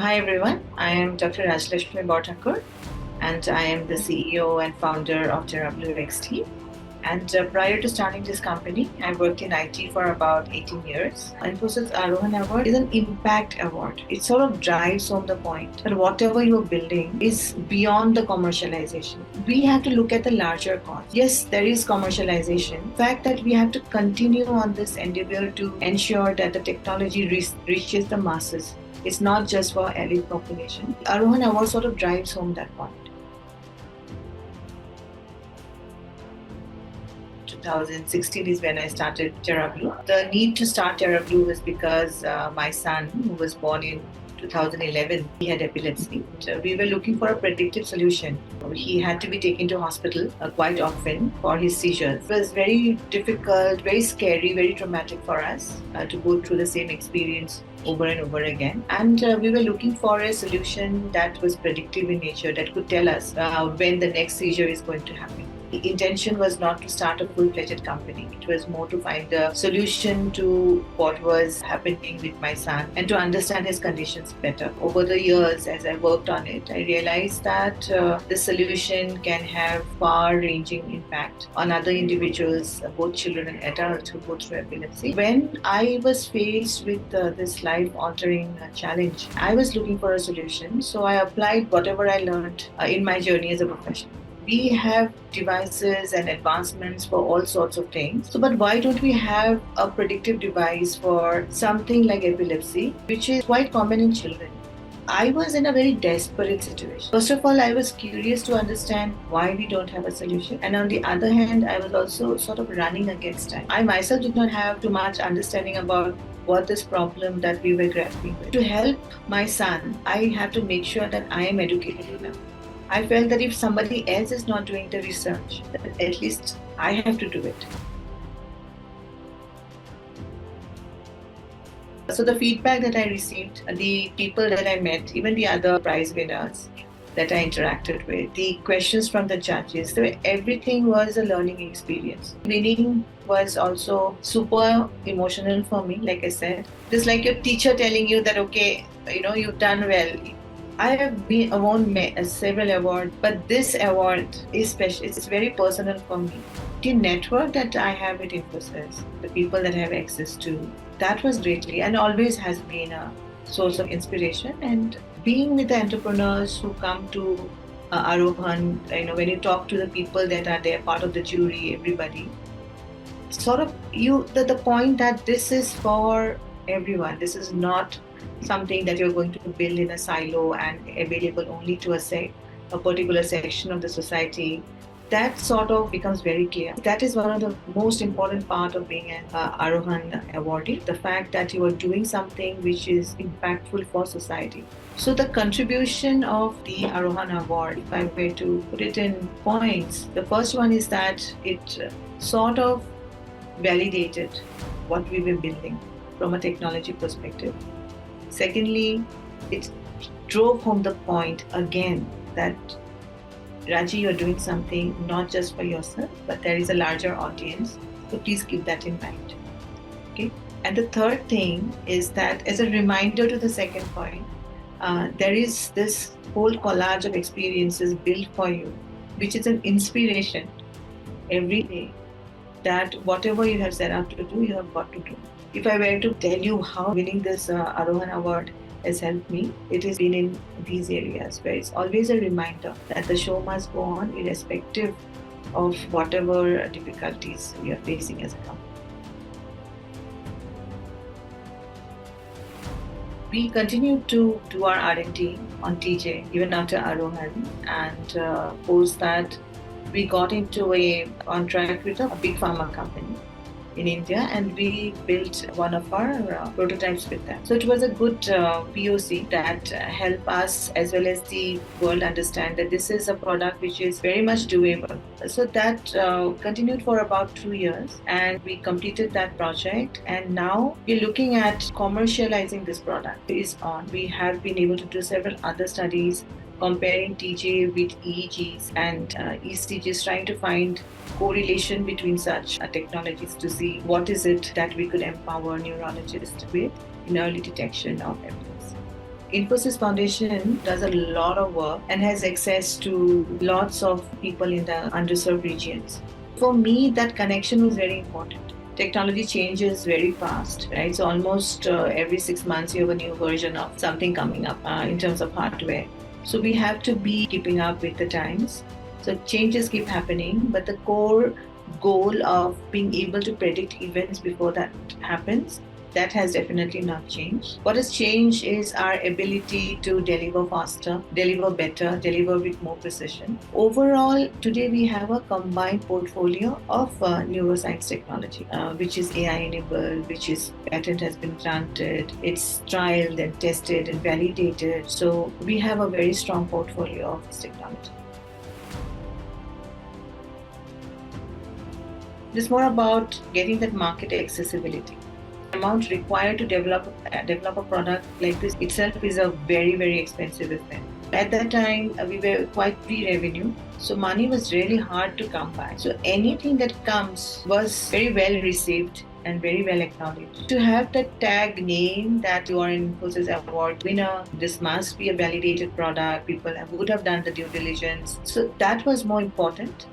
Hi everyone, I am Dr. Rajlakshmi Borthakur and I am the CEO and founder of TerraBlue XT. And prior to starting this company, I worked in IT for about 18 years. Infosys Arohan Award is an impact award. It sort of drives home the point that whatever you're building is beyond the commercialization. We have to look at the larger cause. Yes, there is commercialization. The fact that we have to continue on this endeavor to ensure that the technology reaches the masses. It's not just for elite population. Arohan Award sort of drives home that point. 2016 is when I started TerraBlue. The need to start TerraBlue was because my son, who was born in 2011, he had epilepsy. So we were looking for a predictive solution. He had to be taken to hospital quite often for his seizures. It was very difficult, very scary, very traumatic for us to go through the same experience over and over again. And we were looking for a solution that was predictive in nature, that could tell us when the next seizure is going to happen. The intention was not to start a full-fledged company. It was more to find a solution to what was happening with my son and to understand his conditions better. Over the years, as I worked on it, I realized that the solution can have far-ranging impact on other individuals, both children and adults who go through epilepsy. When I was faced with this life-altering challenge, I was looking for a solution. So I applied whatever I learned in my journey as a professional. We have devices and advancements for all sorts of things. So, but why don't we have a predictive device for something like epilepsy, which is quite common in children? I was in a very desperate situation. First of all, I was curious to understand why we don't have a solution. And on the other hand, I was also sort of running against time. I myself did not have too much understanding about what this problem that we were grappling with. To help my son, I have to make sure that I am educated enough. I felt that if somebody else is not doing the research, then at least I have to do it. So the feedback that I received, the people that I met, even the other prize winners that I interacted with, the questions from the judges, so everything was a learning experience. Winning was also super emotional for me, like I said. It's like your teacher telling you that, okay, you've done well. I have won several awards, but this award is special. It's very personal for me. The network that I have with Infosys, the people that I have access to, that was greatly and always has been a source of inspiration. And being with the entrepreneurs who come to Arohan, when you talk to the people that are there, part of the jury, everybody, sort of the point that this is for everyone. This is not something that you're going to build in a silo and available only to a particular section of the society. That sort of becomes very clear. That is one of the most important part of being an Arohan awardee, the fact that you are doing something which is impactful for society. So the contribution of the Arohan Award, if I were to put it in points, the first one is that it sort of validated what we were building from a technology perspective. Secondly, it drove home the point again that Raji, you're doing something not just for yourself, but there is a larger audience. So please keep that in mind. Okay. And the third thing is that as a reminder to the second point, there is this whole collage of experiences built for you, which is an inspiration every day that whatever you have set out to do, you have got to do. If I were to tell you how winning this Arohan Award has helped me, it has been in these areas where it's always a reminder that the show must go on irrespective of whatever difficulties we are facing as a company. We continue to do our R&D on TJ even after Arohan, and post that we got into a contract with a big pharma company in India, and we built one of our prototypes with them. So it was a good POC that helped us as well as the world understand that this is a product which is very much doable. So that continued for about 2 years, and we completed that project, and now we're looking at commercializing this product. Is on. We have been able to do several other studies comparing TJ with EEGs and ECGs, trying to find correlation between such technologies to see what is it that we could empower neurologists with in early detection of epilepsy. Infosys Foundation does a lot of work and has access to lots of people in the underserved regions. For me, that connection was very important. Technology changes very fast, right? So almost every 6 months, you have a new version of something coming up in terms of hardware. So we have to be keeping up with the times. So changes keep happening, but the core goal of being able to predict events before that happens, that has definitely not changed. What has changed is our ability to deliver faster, deliver better, deliver with more precision. Overall, today we have a combined portfolio of neuroscience technology, which is AI enabled, which is patent has been granted, it's trialed and tested and validated. So we have a very strong portfolio of this technology. It's more about getting that market accessibility. The amount required to develop a product like this itself is a very, very expensive affair. At that time, we were quite pre-revenue, so money was really hard to come by. So anything that comes was very well received and very well acknowledged. To have that tag name that you are an Infosys Award winner, this must be a validated product, people would have done the due diligence. So that was more important.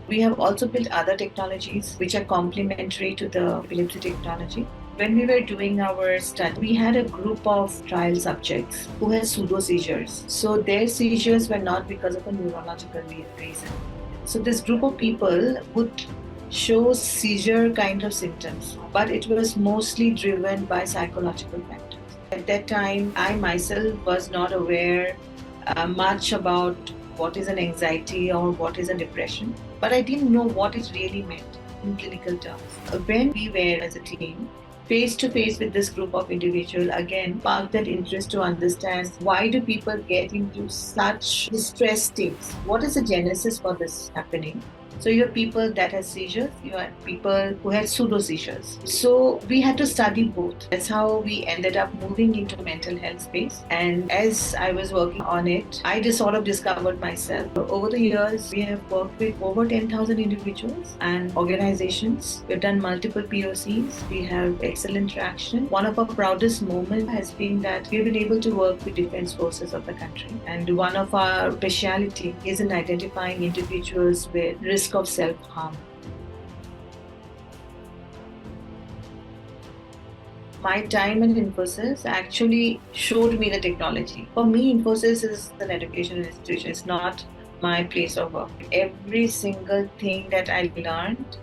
We have also built other technologies which are complementary to the epilepsy technology. When we were doing our study, we had a group of trial subjects who had pseudo seizures. So their seizures were not because of a neurological reason. So this group of people would show seizure kind of symptoms, but it was mostly driven by psychological factors. At that time, I myself was not aware much about what is an anxiety or what is a depression, but I didn't know what it really meant in clinical terms. When we were as a team face to face with this group of individuals, again sparked that interest to understand why do people get into such distress states? What is the genesis for this happening? So you have people that have seizures, you have people who had pseudo seizures. So we had to study both. That's how we ended up moving into mental health space. And as I was working on it, I just sort of discovered myself. Over the years, we have worked with over 10,000 individuals and organizations. We've done multiple POCs. We have excellent traction. One of our proudest moments has been that we've been able to work with defense forces of the country. And one of our speciality is in identifying individuals with risk of self-harm. My time in Infosys actually showed me the technology. For me, Infosys is an education institution. It's not my place of work. Every single thing that I learned,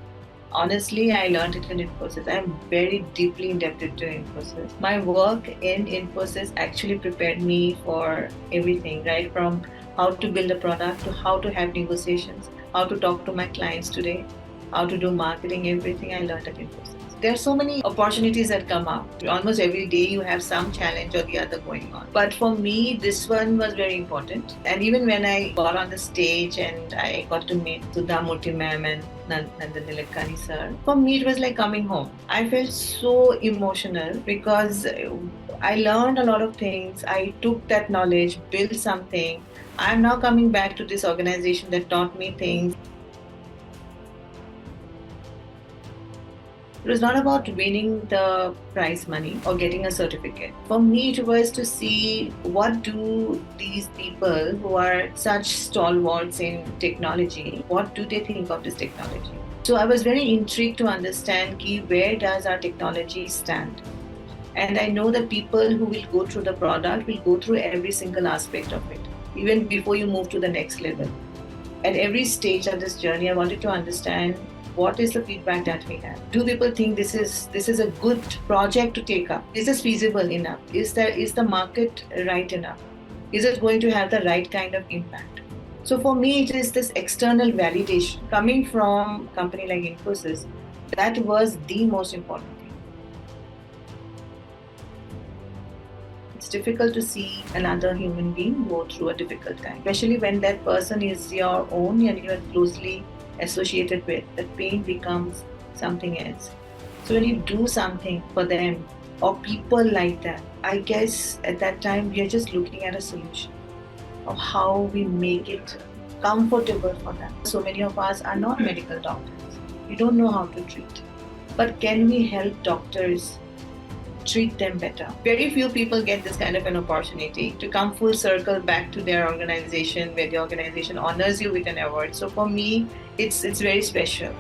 honestly, I learned it in Infosys. I'm very deeply indebted to Infosys. My work in Infosys actually prepared me for everything, right? From how to build a product to how to have negotiations, how to talk to my clients today, how to do marketing, everything I learned at Infosys. There are so many opportunities that come up. Almost every day you have some challenge or the other going on. But for me, this one was very important. And even when I got on the stage and I got to meet Sudha Murthy ma'am and Nandan Nilekani sir, for me it was like coming home. I felt so emotional because I learned a lot of things. I took that knowledge, built something. I'm now coming back to this organization that taught me things. It was not about winning the prize money or getting a certificate. For me, it was to see what do these people who are such stalwarts in technology, what do they think of this technology? So I was very intrigued to understand where does our technology stand? And I know that people who will go through the product will go through every single aspect of it, even before you move to the next level. At every stage of this journey, I wanted to understand what is the feedback that we have. Do people think this is a good project to take up? Is this feasible enough? Is the market right enough? Is it going to have the right kind of impact? So for me, it is this external validation coming from a company like Infosys. That was the most important thing. It's difficult to see another human being go through a difficult time, especially when that person is your own and you are closely associated with. That pain becomes something else. So when you do something for them or people like that, I guess at that time we are just looking at a solution of how we make it comfortable for them. So many of us are not medical doctors. We don't know how to treat. But can we help doctors treat them better. Very few people get this kind of an opportunity to come full circle back to their organization, where the organization honors you with an award. So for me, it's very special.